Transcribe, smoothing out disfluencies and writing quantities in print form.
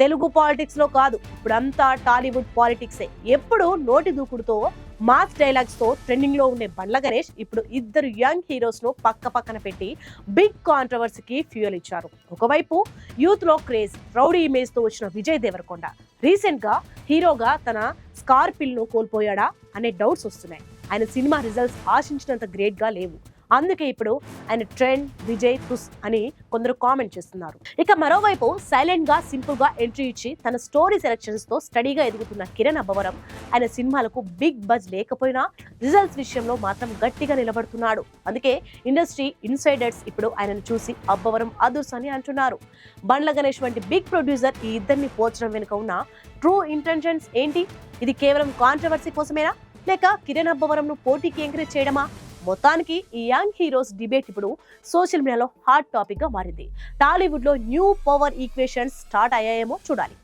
Telugu politics లో కాదు, ఇప్పుడంతా టాలీవుడ్ పాలిటిక్సే. ఎప్పుడు నోటి దూకుడుతో మాస్ డైలాగ్స్ తో ట్రెండింగ్ లో ఉండే బండ్ల గణేష్ ఇప్పుడు ఇద్దరు యంగ్ హీరోస్ ను పక్క పక్కన పెట్టి బిగ్ కాంట్రవర్సీకి ఫ్యూయల్ ఇచ్చారు. ఒకవైపు యూత్ లో క్రేజ్, రౌడీ ఇమేజ్ తో వచ్చిన విజయ్ దేవరకొండ రీసెంట్ గా హీరోగా తన స్కార్పిల్ ను కోల్పోయాడా అనే డౌట్స్ వస్తున్నాయి. ఆయన సినిమా రిజల్ట్స్ ఆశించినంత గ్రేట్ గా లేవు. అందుకే ఇప్పుడు ఆయన ట్రెండ్ విజయ్ తుస్ అని కొందరు కామెంట్ చేస్తున్నారు. ఇక మరోవైపు సైలెంట్ గా సింపుల్ గా ఎంట్రీ ఇచ్చి తన స్టోరీ సెలెక్షన్స్ తో స్టడీగా ఎదుగుతున్న కిరణ్ అబ్బవరం ఆయన సినిమాలకు బిగ్ బజ్ లేకపోయినా రిజల్ట్స్ విషయంలో మాత్రం గట్టిగా నిలబడుతున్నాడు. అందుకే ఇండస్ట్రీ ఇన్సైడర్స్ ఇప్పుడు ఆయనను చూసి అబ్బవరం అదుర్స్ అని అంటున్నారు. బండ్ల గణేష్ వంటి బిగ్ ప్రొడ్యూసర్ ఈ ఇద్దరిని పోల్చడం వెనుక ఉన్న ట్రూ ఇంటెన్షన్స్ ఏంటి? ఇది కేవలం కాంట్రవర్సీ కోసమేనా, లేక కిరణ్ అబ్బవరం ను పోటీకి ఎంకరేజ్ చేయడమా? మొత్తానికి ఈ యంగ్ హీరోస్ డిబేట్ ఇప్పుడు సోషల్ మీడియాలో హాట్ టాపిక్ గా మారింది. టాలీవుడ్ లో న్యూ పవర్ ఈక్వేషన్స్ స్టార్ట్ అయ్యాయేమో చూడాలి.